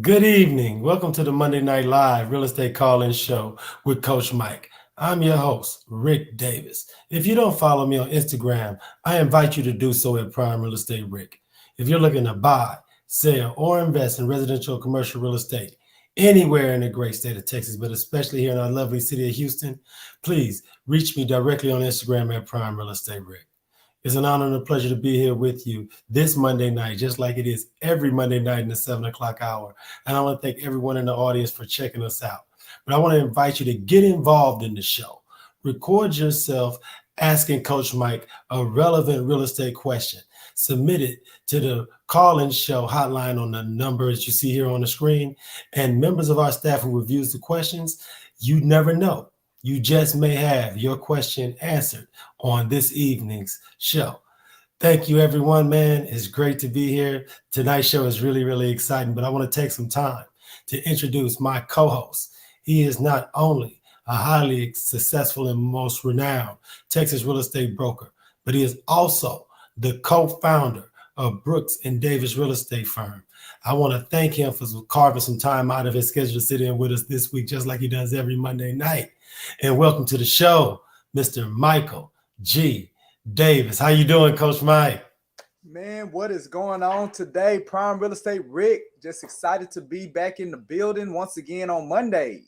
Good evening. Welcome to the Monday Night Live Real Estate Call-In Show with Coach Mike. I'm your host, Rick Davis. If you don't follow me on Instagram, I invite you to do so at Prime Real Estate Rick. If you're looking to buy, sell, or invest in residential or commercial real estate anywhere in the great state of Texas, but especially here in our lovely city of Houston, please reach me directly on Instagram at Prime Real Estate Rick. It's an honor and a pleasure to be here with you this Monday night, just like it is every Monday night in the 7 o'clock hour. And I want to thank everyone in the audience for checking us out. But I want to invite you to get involved in the show. Record yourself asking Coach Mike a relevant real estate question. Submit it to the call-in show hotline on the numbers you see here on the screen. And members of our staff who reviews the questions, you never know. You just may have your question answered on this evening's show. Thank you, everyone, man. It's great to be here. Tonight's show is really, really exciting, but I want to take some time to introduce my co-host. He is not only a highly successful and most renowned Texas real estate broker, but he is also the co-founder of Brooks and Davis Real Estate Firm. I want to thank him for carving some time out of his schedule to sit in with us this week, just like he does every Monday night. And welcome to the show, Mr. Michael G. Davis. How you doing, Coach Mike? Man, what is going on today? Prime Real Estate Rick. Just excited to be back in the building once again on Monday.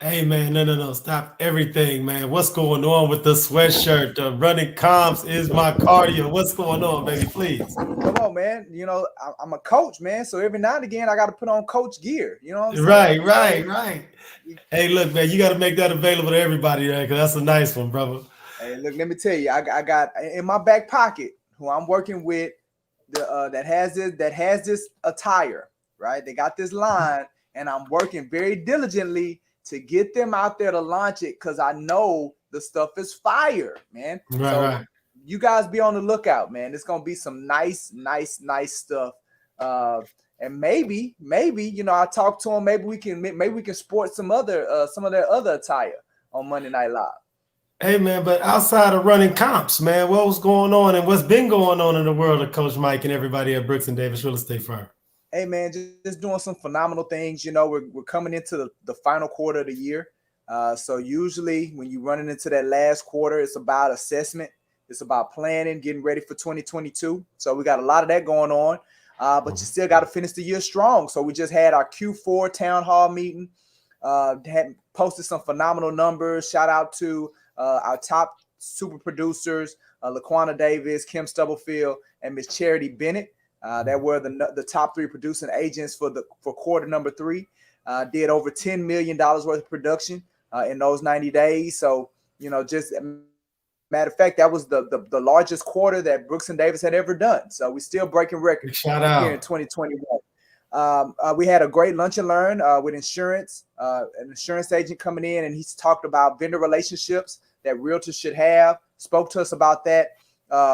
Hey, man, no. Stop everything, man. What's going on with the sweatshirt? The running comps is my cardio. What's going on, baby? Please. Come on, man. You know, I'm a coach, man. So every now and again, I got to put on coach gear. You know what I'm saying? Right. Hey, look, man, you got to make that available to everybody, right? Because that's a nice one, brother. Hey, look, let me tell you, I got in my back pocket who I'm working with that has this attire, right? They got this line, and I'm working very diligently to get them out there to launch it because I know the stuff is fire, man. Right. You guys be on the lookout, man. It's gonna be some nice stuff. And maybe, you know, I talked to them. Maybe we can sport some of their other attire on Monday Night Live. Hey, man, but outside of running comps, man, what was going on and what's been going on in the world of Coach Mike and everybody at Brooks and Davis Real Estate Firm? Hey, man, just doing some phenomenal things. You know, we're coming into the final quarter of the year. So usually when you're running into that last quarter, it's about assessment. It's about planning, getting ready for 2022. So we got a lot of that going on. But you still got to finish the year strong. So we just had our Q4 town hall meeting. Had posted some phenomenal numbers. Shout out to our top super producers, LaQuana Davis, Kim Stubblefield, and Miss Charity Bennett. That were the top 3 producing agents for quarter number 3. Did over $10 million worth of production in those 90 days. So, you know, just matter of fact, that was the largest quarter that Brooks and Davis had ever done. So we still breaking records here in 2021. We had a great lunch and learn with insurance, an insurance agent coming in, and he's talked about vendor relationships that realtors should have. Spoke to us about that.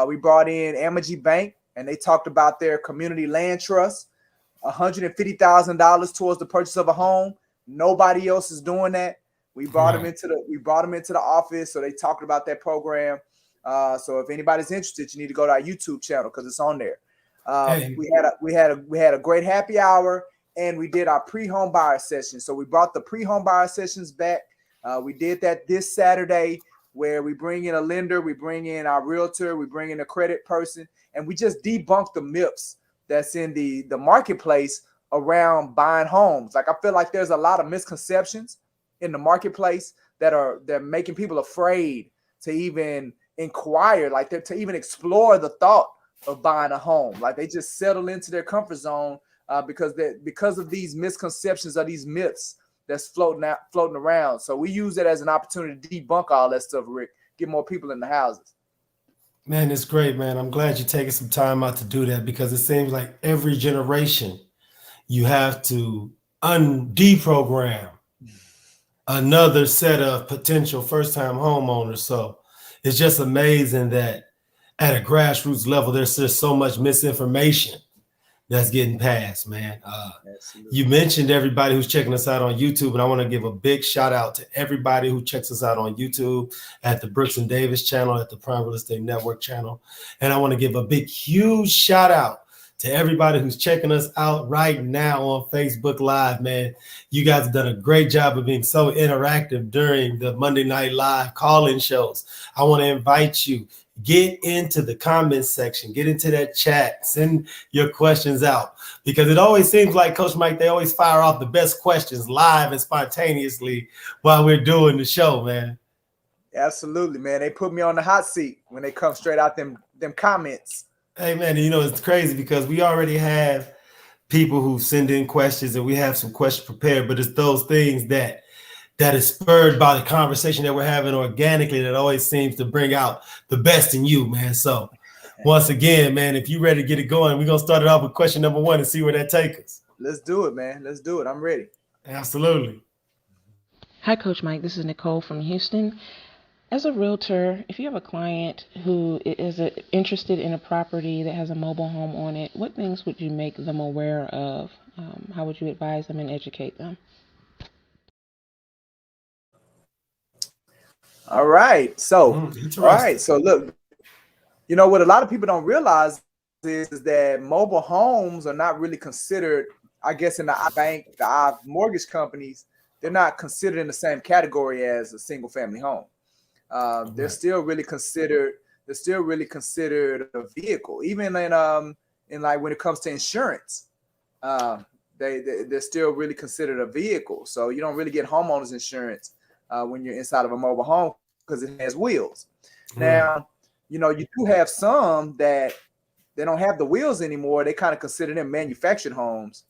We brought in Amegy Bank, and they talked about their community land trust, $150,000 towards the purchase of a home. Nobody else is doing that. We brought them into the office, so they talked about that program. So if anybody's interested, you need to go to our YouTube channel because it's on there. We had a great happy hour, and we did our pre-home buyer session. So we brought the pre-home buyer sessions back. We did that this Saturday, where we bring in a lender, we bring in our realtor, we bring in a credit person, and we just debunk the myths that's in the marketplace around buying homes. Like, I feel like there's a lot of misconceptions in the marketplace that making people afraid to even inquire, like to even explore the thought of buying a home. Like, they just settle into their comfort zone because of these misconceptions or these myths that's floating around. So we use it as an opportunity to debunk all that stuff, Rick, get more people in the houses. Man, it's great, man. I'm glad you're taking some time out to do that, because it seems like every generation you have to deprogram another set of potential first-time homeowners. So it's just amazing that at a grassroots level, there's just so much misinformation that's getting passed, man. You mentioned everybody who's checking us out on YouTube, and I want to give a big shout out to everybody who checks us out on YouTube, at the Brooks and Davis channel, at the Prime Real Estate Network channel. And I want to give a big, huge shout out To everybody who's checking us out right now on Facebook Live, man, you guys have done a great job of being so interactive during the Monday Night Live call-in shows. I want to invite you, get into the comments section, get into that chat, send your questions out, because it always seems like Coach Mike, they always fire off the best questions live and spontaneously while we're doing the show, man. Absolutely, man. They put me on the hot seat when they come straight out them comments. Hey, man, you know, it's crazy because we already have people who send in questions and we have some questions prepared, but it's those things that is spurred by the conversation that we're having organically that always seems to bring out the best in you, man. So once again, man, if you're ready to get it going, we're going to start it off with question number 1 and see where that takes us. Let's do it, man. Let's do it. I'm ready. Absolutely. Hi, Coach Mike. This is Nicole from Houston. As a realtor, if you have a client who is interested in a property that has a mobile home on it, what things would you make them aware of? How would you advise them and educate them? All right. So look, you know what a lot of people don't realize is that mobile homes are not really considered, I guess, in the bank, the mortgage companies, they're not considered in the same category as a single family home. They're still really considered a vehicle, even in like when it comes to insurance. They're still really considered a vehicle. So you don't really get homeowners insurance when you're inside of a mobile home because it has wheels. Now, you know, you do have some that they don't have the wheels anymore. They kind of consider them manufactured homes.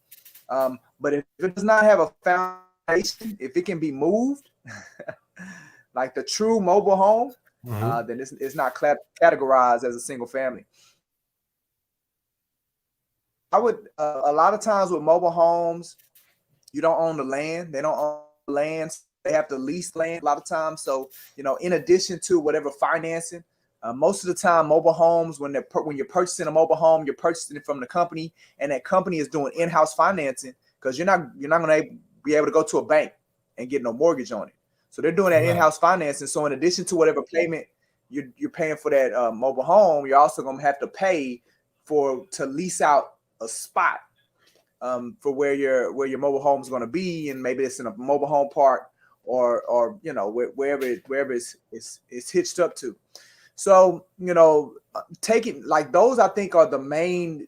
But if it does not have a foundation, if it can be moved, like the true mobile home, then it's not categorized as a single family. I would a lot of times with mobile homes, you don't own the land. They don't own the land. They have to lease land a lot of times. So, you know, in addition to whatever financing, most of the time, mobile homes, when you're purchasing a mobile home, you're purchasing it from the company, and that company is doing in-house financing because you're not going to be able to go to a bank and get no mortgage on it. So they're doing that in-house financing. So in addition to whatever payment you're paying for that mobile home, you're also going to have to pay to lease out a spot for where your mobile home is going to be, and maybe it's in a mobile home park or you know wherever it's hitched up to. So you know, taking like those, I think are the main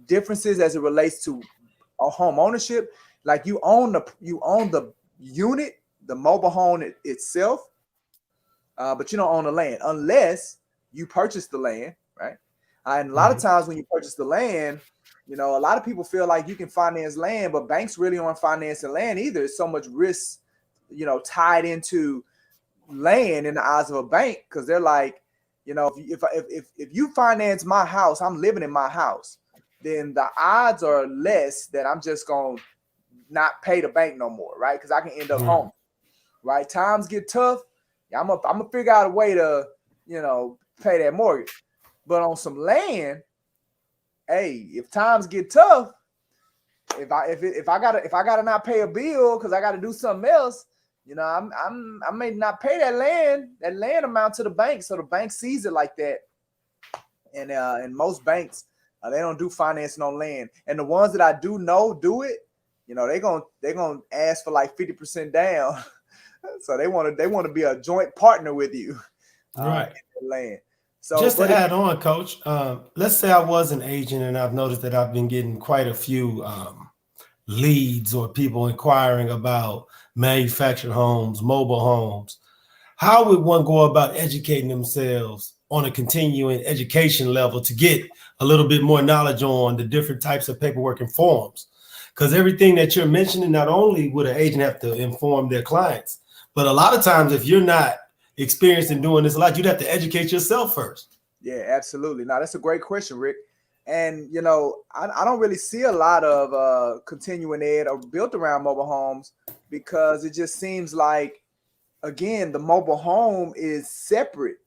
differences as it relates to a home ownership. Like you own the unit, the mobile home itself, but you don't own the land unless you purchase the land, right? And a lot of times when you purchase the land, you know, a lot of people feel like you can finance land, but banks really aren't financing land either. It's so much risk, you know, tied into land in the eyes of a bank, because they're like, you know, if you finance my house, I'm living in my house, then the odds are less that I'm just gonna not pay the bank no more, right? Because I can end up home, right? Times get tough. I'm gonna figure out a way to, you know, pay that mortgage. But on some land, hey, if times get tough, if I gotta not pay a bill because I gotta do something else, you know, I may not pay that land amount to the bank. So the bank sees it like that. And most banks, they don't do financing on land. And the ones that I do know do it, you know, they're gonna ask for like 50% down. So they want to be a joint partner with you, right? In the land. So just to add on, Coach, let's say I was an agent and I've noticed that I've been getting quite a few leads or people inquiring about manufactured homes, mobile homes. How would one go about educating themselves on a continuing education level to get a little bit more knowledge on the different types of paperwork and forms? Because everything that you're mentioning, not only would an agent have to inform their clients, but a lot of times if you're not experienced in doing this a lot, you'd have to educate yourself first. Yeah, absolutely. Now that's a great question, Rick. And you know, I don't really see a lot of continuing ed or built around mobile homes, because it just seems like, again, the mobile home is separate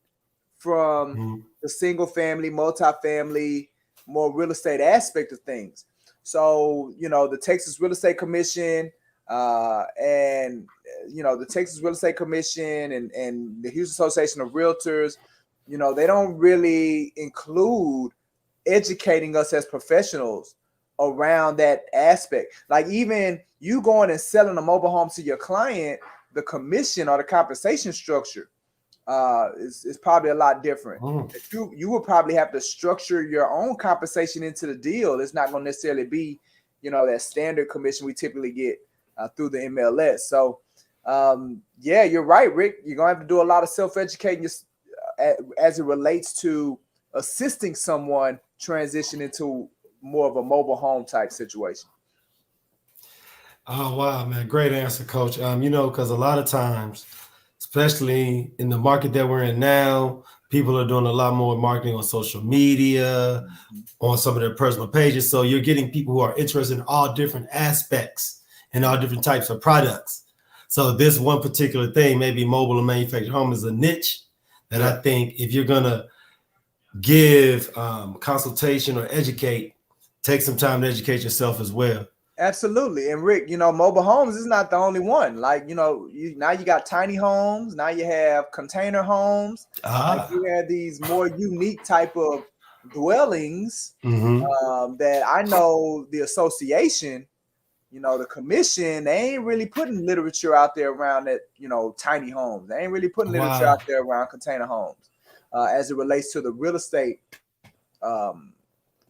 from the single family, multifamily, more real estate aspect of things. So, you know, the Texas Real Estate Commission and, you know, the Texas Real Estate Commission and the Houston Association of Realtors, you know, they don't really include educating us as professionals around that aspect. Like even you going and selling a mobile home to your client, the commission or the compensation structure is probably a lot different. You will probably have to structure your own compensation into the deal. It's not going to necessarily be, that standard commission we typically get through the MLS. So yeah, you're right, Rick. You're gonna have to do a lot of self-educating as it relates to assisting someone transition into more of a mobile home type situation. Oh wow, man, great answer, Coach. Because a lot of times, especially in the market that we're in now, people are doing a lot more marketing on social media, on some of their personal pages. So you're getting people who are interested in all different aspects and all different types of products. So this one particular thing, maybe mobile and manufactured home, is a niche that I think if you're gonna give consultation or educate, take some time to educate yourself as well. Absolutely. And Rick, mobile homes is not the only one. Like, now you got tiny homes, now you have container homes, like you have these more unique type of dwellings that I know the association, the commission, they ain't really putting literature out there around that, tiny homes. They ain't really putting literature out there around container homes as it relates to the real estate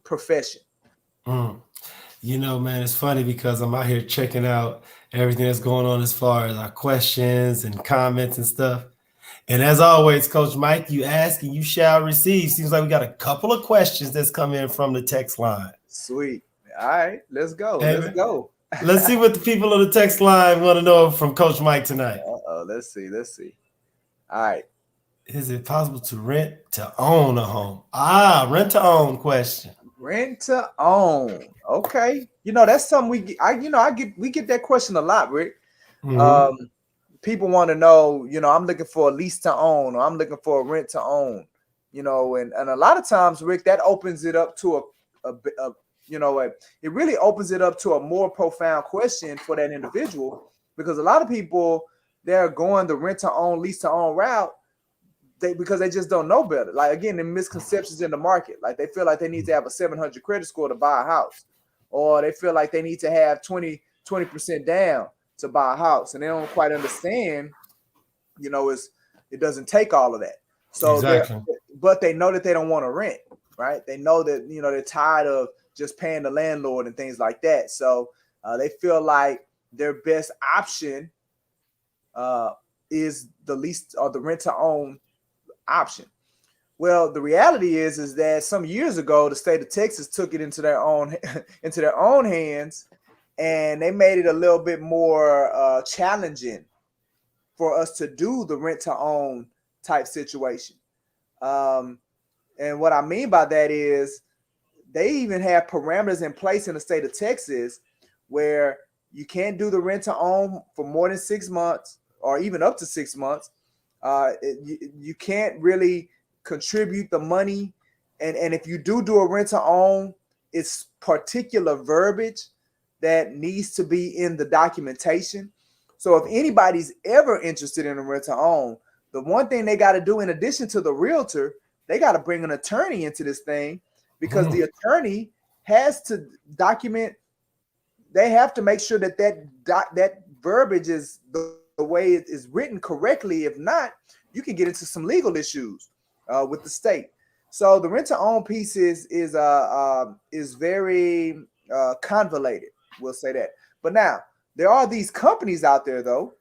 profession. Man, it's funny because I'm out here checking out everything that's going on as far as our questions and comments and stuff. And as always, Coach Mike, you ask and you shall receive. Seems like we got a couple of questions that's come in from the text line. Sweet. All right, let's go. Let's go. Let's see what the people on the text line want to know from Coach Mike tonight. Let's see. All right. Is it possible to rent to own a home? Rent to own question. Rent to own. Okay. That's something we get that question a lot, Rick. People want to know, I'm looking for a lease to own, or I'm looking for a rent to own, and a lot of times, Rick, that opens it up to it really opens it up to a more profound question for that individual, because a lot of people, they're going the rent to own, lease to own route because they just don't know better. Like, again, the misconceptions in the market, like they feel like they need to have a 700 credit score to buy a house, or they feel like they need to have 20% down to buy a house, and they don't quite understand, it doesn't take all of that. So exactly. But they know that they don't want to rent, right? They know that, they're tired of just paying the landlord and things like that. So they feel like their best option is the lease or the rent to own option. Well, the reality is that some years ago, the state of Texas took it into their own hands, and they made it a little bit more challenging for us to do the rent to own type situation. And what I mean by that is they even have parameters in place in the state of Texas where you can't do the rent to own for more than 6 months, or even up to 6 months. You can't really contribute the money. And if you do a rent to own, it's particular verbiage that needs to be in the documentation. So if anybody's ever interested in a rent to own, the one thing they got to do, in addition to the realtor, they got to bring an attorney into this thing, because the attorney has to document. They have to make sure that verbiage is the way it is written correctly. If not, you can get into some legal issues with the state. So the rent to own piece is very convoluted. We'll say that. But now there are these companies out there though,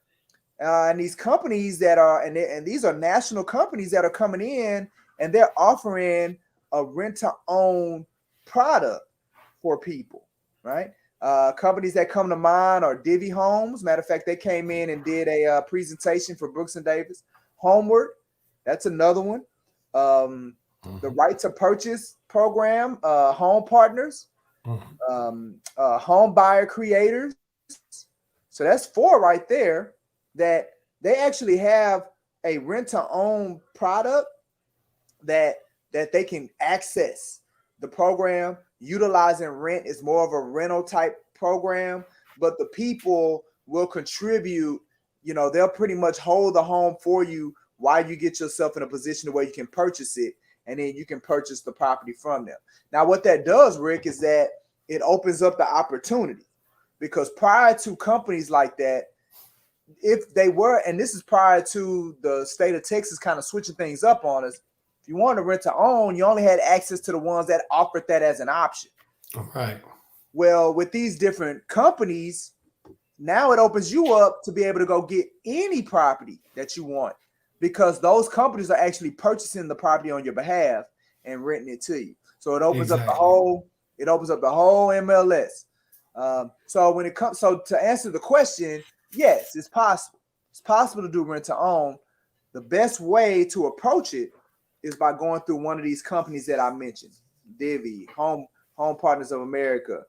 and these companies that are and these are national companies that are coming in, and they're offering a rent to own product for people, right? Companies that come to mind are Divvy Homes. Matter of fact, they came in and did a presentation for Brooks and Davis. Homeward, that's another one. The Right to Purchase program, Home Partners, Home Buyer Creators. So that's 4 right there that they actually have a rent to own product that they can access. The program utilizing rent is more of a rental type program, but the people will contribute. They'll pretty much hold the home for you while you get yourself in a position where you can purchase it. and then you can purchase the property from them. Now, what that does, Rick, is that it opens up the opportunity, because prior to companies like that, if they were, and this is prior to the state of Texas kind of switching things up on us, if you wanted to rent to own, you only had access to the ones that offered that as an option. Right. Well, with these different companies, now it opens you up to be able to go get any property that you want, because those companies are actually purchasing the property on your behalf and renting it to you. So it opens up the whole MLS. So when it comes, so to answer the question, yes, it's possible. It's possible to do rent to own. The best way to approach it is by going through one of these companies that I mentioned: Divvy, Home Partners of America,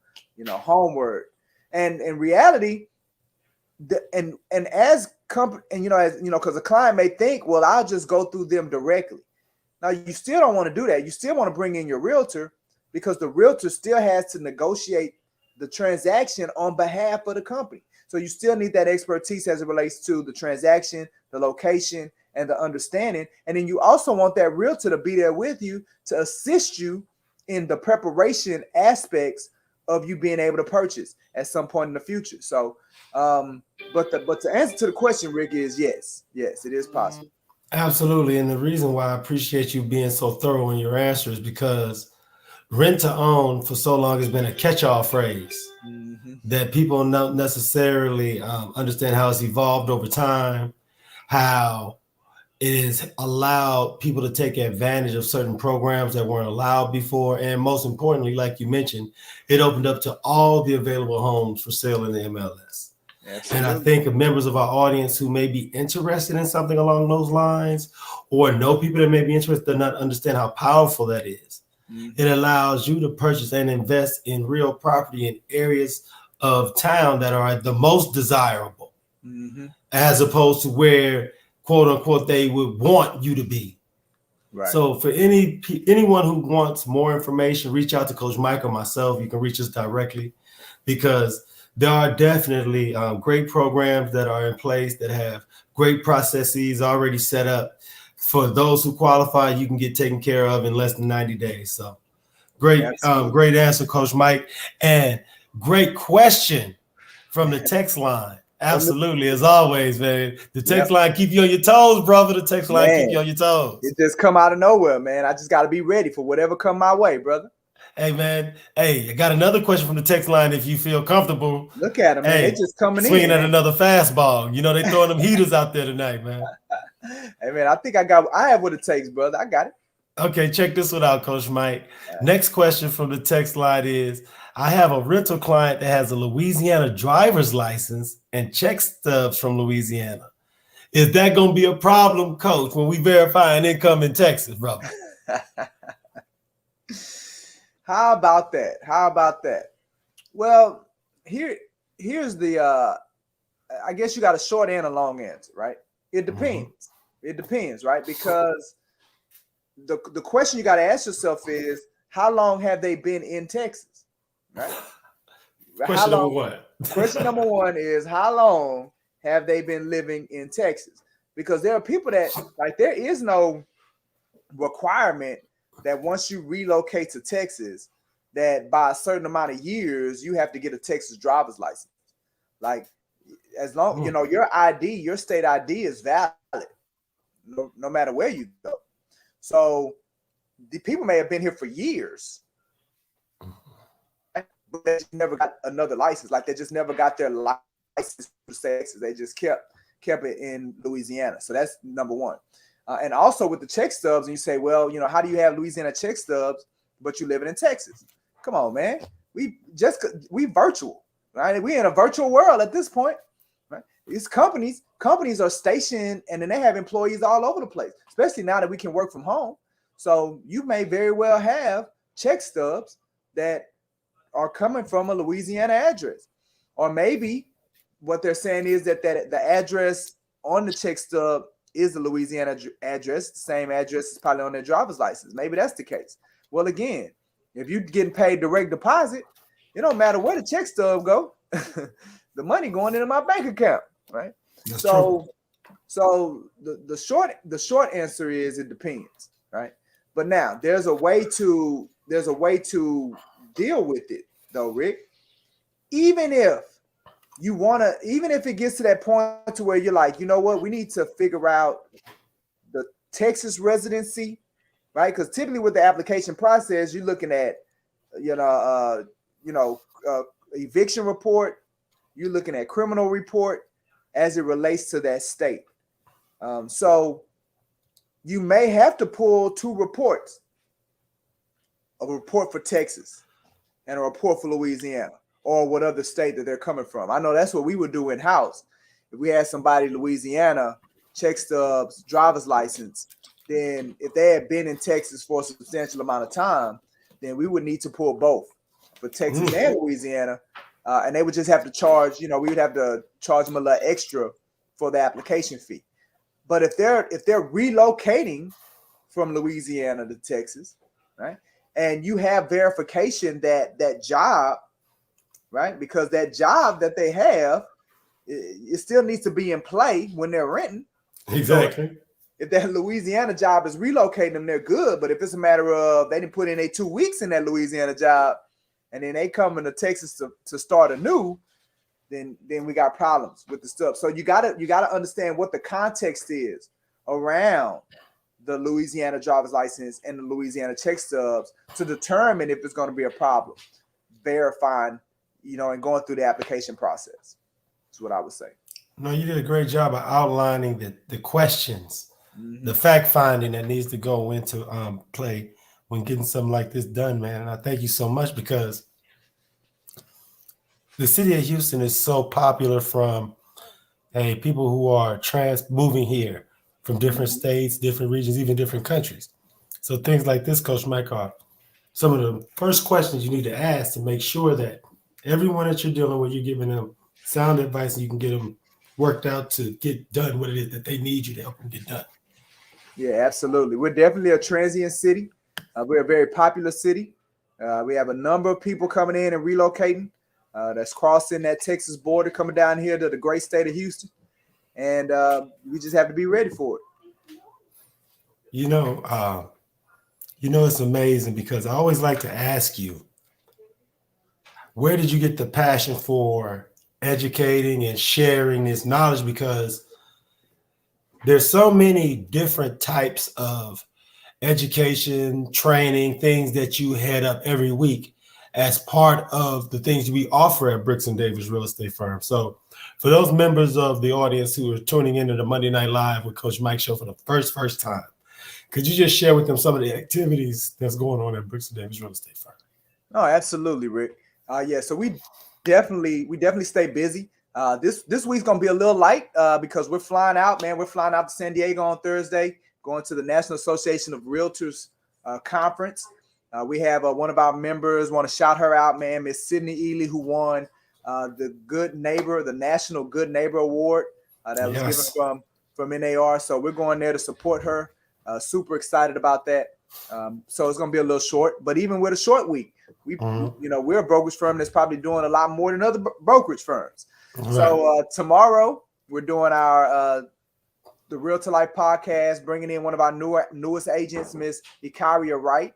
Homeward. And in reality, because a client may think, well, I'll just go through them directly. Now, you still don't want to do that. You still want to bring in your realtor, because the realtor still has to negotiate the transaction on behalf of the company. So you still need that expertise as it relates to the transaction, the location, and the understanding. And then you also want that realtor to be there with you to assist you in the preparation aspects of you being able to purchase at some point in the future. So, but the answer to the question, Rick, is yes, it is possible. Absolutely. And the reason why I appreciate you being so thorough in your answers, because rent to own for so long has been a catch-all phrase that people don't necessarily understand how it's evolved over time, how it has allowed people to take advantage of certain programs that weren't allowed before. And most importantly, like you mentioned, it opened up to all the available homes for sale in the MLS. Absolutely. And I think of members of our audience who may be interested in something along those lines, or know people that may be interested, but not understand how powerful that is. It allows you to purchase and invest in real property in areas of town that are the most desirable, as opposed to where, quote unquote, they would want you to be. Right. So for anyone who wants more information, reach out to Coach Mike or myself. You can reach us directly, because there are definitely great programs that are in place that have great processes already set up. For those who qualify, you can get taken care of in less than 90 days. So great answer, Coach Mike. And great question from the text line. Absolutely, as always, man. The text line keep you on your toes, brother. The text line keep you on your toes. It just come out of nowhere, man. I just got to be ready for whatever come my way, brother. Hey, man. Hey, I got another question from the text line if you feel comfortable. Look at them, man. They just coming swinging in. Swinging at another fastball. They throwing them heaters out there tonight, man. Hey, man, I think I have what it takes, brother. I got it. Okay, check this one out, Coach Mike. Next question from the text line is, I have a rental client that has a Louisiana driver's license and check stubs from Louisiana. Is that going to be a problem, Coach, when we verify an income in Texas, brother? How about that? Well, here's the I guess you got a short and a long answer, right? It depends. It depends, right? Because the question you got to ask yourself is, how long have they been in Texas, right? Question number one is, how long have they been living in Texas? Because there are people that, like, there is no requirement that once you relocate to Texas, that by a certain amount of years, you have to get a Texas driver's license. Like, as long, your ID, your state ID is valid, no matter where you go. So the people may have been here for years, but they just never got another license. Like, they just never got their license to Texas. They just kept it in Louisiana. So that's number one. And also with the check stubs, and you say, well, how do you have Louisiana check stubs, but you living in Texas? Come on, man. We virtual, right? We in a virtual world at this point, right? These companies are stationed, and then they have employees all over the place, especially now that we can work from home. So you may very well have check stubs that are coming from a Louisiana address, or maybe what they're saying is that the address on the check stub is the Louisiana address, the same address is probably on their driver's license. Maybe that's the case. Well, again, if you're getting paid direct deposit, it don't matter where the check stub go. The money going into my bank account, right? That's true. So the short answer is it depends, right? But now there's a way to deal with it though, Rick. Even if even if it gets to that point to where you're like, you know what, we need to figure out the Texas residency, right? Because typically with the application process, you're looking at, you know, you know, eviction report, you're looking at criminal report as it relates to that state. So you may have to pull two reports, a report for Texas and a report for Louisiana or what other state that they're coming from. I know that's what we would do in house. If we had somebody in Louisiana, check stubs, driver's license, then if they had been in Texas for a substantial amount of time, then we would need to pull both for Texas and Louisiana. And they would just have to charge, we would have to charge them a little extra for the application fee. But if they're relocating from Louisiana to Texas, right, and you have verification that that job, right, because that job that they have, it still needs to be in play when they're renting. Exactly. So if that Louisiana job is relocating them, they're good. But if it's a matter of they didn't put in 2 weeks in that Louisiana job, and then they coming to Texas to start anew, then we got problems with the stuff. So you gotta understand what the context is around the Louisiana driver's license and the Louisiana check stubs to determine if it's going to be a problem. Verifying, and going through the application process is what I would say. No, you did a great job of outlining the questions, the fact finding that needs to go into play when getting something like this done, man. And I thank you so much, because the city of Houston is so popular from people who are moving here from different states, different regions, even different countries. So things like this, Coach Mike, are some of the first questions you need to ask to make sure that everyone that you're dealing with, you're giving them sound advice and you can get them worked out to get done what it is that they need you to help them get done. Yeah, absolutely. We're definitely a transient city. We're a very popular city. We have a number of people coming in and relocating that's crossing that Texas border, coming down here to the great state of Houston. And we just have to be ready for it. It's amazing, because I always like to ask you, where did you get the passion for educating and sharing this knowledge? Because there's so many different types of education, training, things that you head up every week as part of the things we offer at Bricks and Davis Real Estate Firm. So for those members of the audience who are tuning into the Monday Night Live with Coach Mike show for the first time, could you just share with them some of the activities that's going on at Bricks and Davis Real Estate Firm? Oh, absolutely, Rick. So we definitely stay busy. This week's gonna be a little light because we're flying out, man. We're flying out to San Diego on Thursday, going to the National Association of Realtors conference. We have one of our members, want to shout her out, man, Miss Sydney Ely, who won the National Good Neighbor Award that was given from NAR. So we're going there to support her. Super excited about that. So it's going to be a little short, but even with a short week, we're a brokerage firm that's probably doing a lot more than other brokerage firms. Right. So tomorrow we're doing our the Real to Life podcast, bringing in one of our newest agents, Miss Ikaria Wright.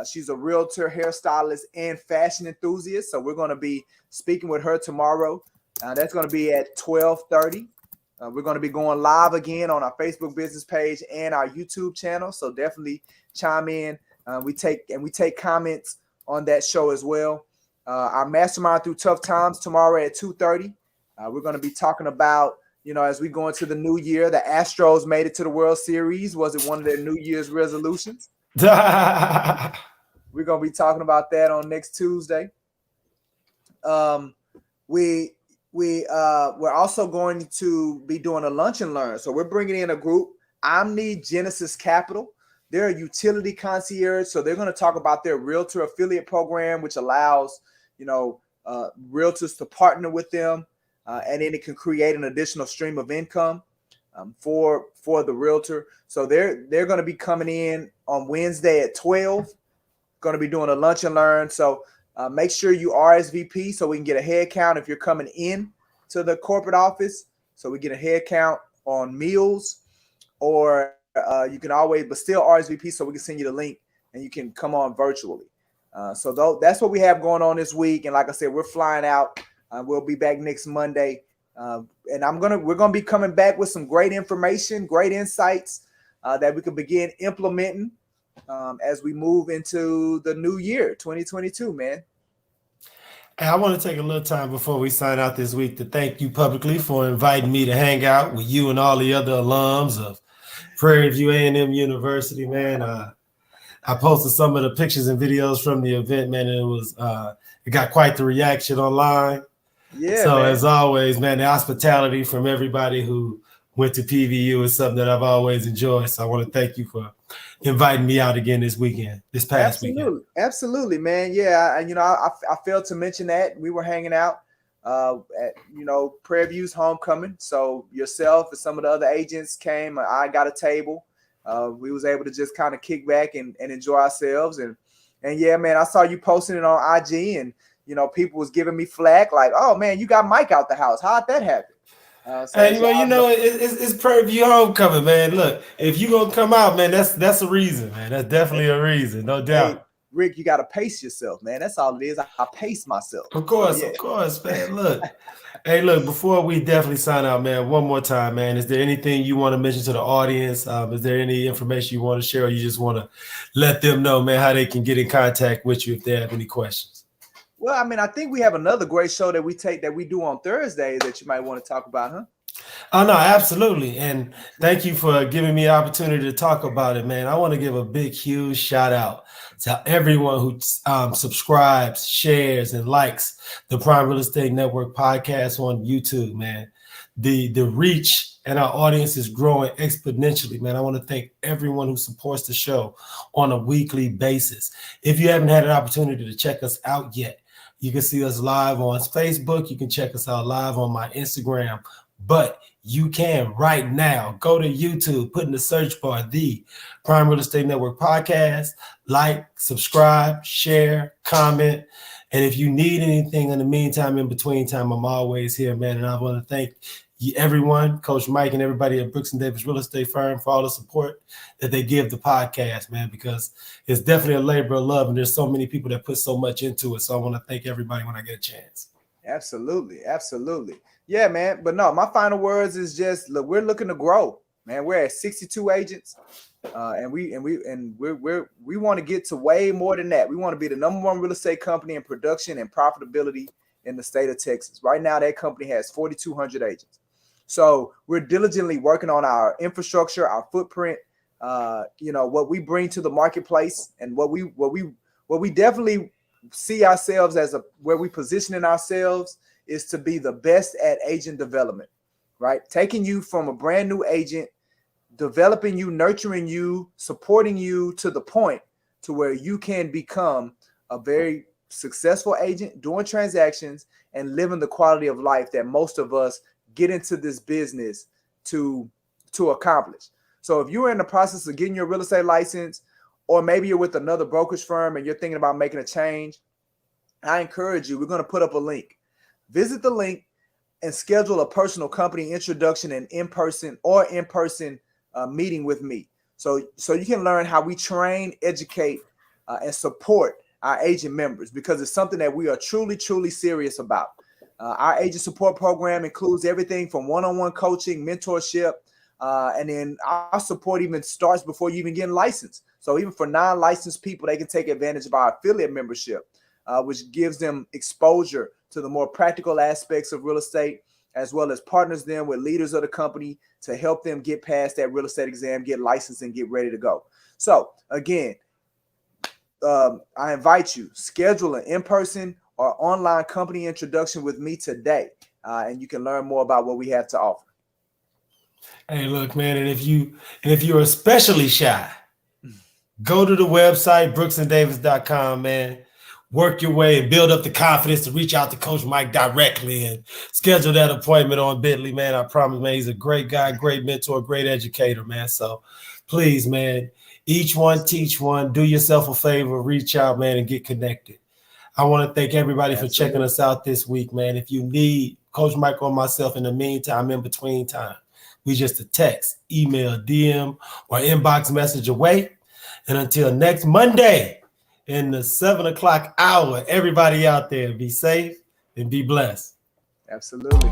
She's a realtor, hairstylist, and fashion enthusiast. So we're going to be speaking with her tomorrow. That's going to be at 12:30. We're going to be going live again on our Facebook business page and our YouTube channel. So definitely chime in. We take comments on that show as well. Our mastermind through tough times tomorrow at 2:30. We're going to be talking about, as we go into the new year, the Astros made it to the World Series. Was it one of their New Year's resolutions? We're going to be talking about that on next Tuesday. We're also going to be doing a lunch and learn. So we're bringing in a group, Omni Genesis Capital. They're a utility concierge. So they're going to talk about their realtor affiliate program, which allows, realtors to partner with them. And then it can create an additional stream of income for the realtor. So they're going to be coming in on Wednesday at 12, going to be doing a lunch and learn. So make sure you RSVP so we can get a head count if you're coming in to the corporate office. So we get a head count on meals, or you can always, but still RSVP, so we can send you the link and you can come on virtually. So that's what we have going on this week. And like I said, we're flying out. We'll be back next Monday. And we're gonna be coming back with some great information, great insights that we can begin implementing as we move into the new year, 2022, man. Hey, I want to take a little time before we sign out this week to thank you publicly for inviting me to hang out with you and all the other alums of Prairie View A&M University, man. I posted some of the pictures and videos from the event, man, and it got quite the reaction online. Yeah. So man. As always, man, the hospitality from everybody who went to PVU is something that I've always enjoyed. So I want to thank you for inviting me out again this past weekend. Absolutely, man. Yeah, I failed to mention that we were hanging out at Prairie View's homecoming. So yourself and some of the other agents came. I got a table. We was able to just kind of kick back and enjoy ourselves. And yeah, man, I saw you posting it on IG, and people was giving me flack like, "Oh man, you got Mike out the house. How'd that happen?" Hey, well, it's Prairie View homecoming, man. Look, if you gonna come out, man, that's a reason, man. That's definitely a reason, no doubt. Hey, Rick, you got to pace yourself, man. That's all it is. I pace myself. Of course, man. Look, look, before we definitely sign out, man, one more time, man, is there anything you want to mention to the audience? Is there any information you want to share, or you just want to let them know, man, how they can get in contact with you if they have any questions? Well, I mean, I think we have another great show that we do on Thursday that you might want to talk about, huh? Oh, no, absolutely. And thank you for giving me an opportunity to talk about it, man. I want to give a big, huge shout out to everyone who subscribes, shares, and likes the Prime Real Estate Network podcast on YouTube, man. The reach and our audience is growing exponentially, man. I want to thank everyone who supports the show on a weekly basis. If you haven't had an opportunity to check us out yet, you can see us live on Facebook. You can check us out live on my Instagram. But you can right now go to YouTube, put in the search bar, the Prime Real Estate Network podcast, like, subscribe, share, comment. And if you need anything in the meantime, in between time, I'm always here, man. And I want to thank everyone, Coach Mike and everybody at Brooks & Davis Real Estate Firm for all the support that they give the podcast, man, because it's definitely a labor of love. And there's so many people that put so much into it. So I want to thank everybody when I get a chance. Absolutely. Yeah, man. But no, my final words is just, look, we're looking to grow, man. We're at 62 agents, and we want to get to way more than that. We want to be the #1 real estate company in production and profitability in the state of Texas. Right now, that company has 4,200 agents. So we're diligently working on our infrastructure, our footprint, what we bring to the marketplace, and what we definitely see ourselves as where we positioning ourselves is to be the best at agent development, right? Taking you from a brand new agent, developing you, nurturing you, supporting you to the point to where you can become a very successful agent, doing transactions and living the quality of life that most of us get into this business to accomplish. So if you're in the process of getting your real estate license, or maybe you're with another brokerage firm and you're thinking about making a change, I encourage you, we're going to put up a link. Visit the link and schedule a personal company introduction and in-person meeting with me. So you can learn how we train, educate, and support our agent members, because it's something that we are truly, truly serious about. Our agent support program includes everything from one-on-one coaching, mentorship, and then our support even starts before you even get licensed. So even for non-licensed people, they can take advantage of our affiliate membership, which gives them exposure to the more practical aspects of real estate, as well as partners them with leaders of the company to help them get past that real estate exam, get licensed, and get ready to go. So again, I invite you, schedule an in-person or online company introduction with me today, and you can learn more about what we have to offer. Hey, look, man, and if you're especially shy, go to the website, brooksanddavis.com, man. Work your way and build up the confidence to reach out to Coach Mike directly and schedule that appointment on Bitly, man. I promise, man, he's a great guy, great mentor, great educator, man. So please, man, each one, teach one, do yourself a favor, reach out, man, and get connected. I want to thank everybody for checking us out this week, man. If you need Coach Mike or myself in the meantime, in between time, We just a text, email, DM, or inbox message away. And until next Monday in the 7 o'clock hour, everybody out there, be safe and be blessed. Absolutely.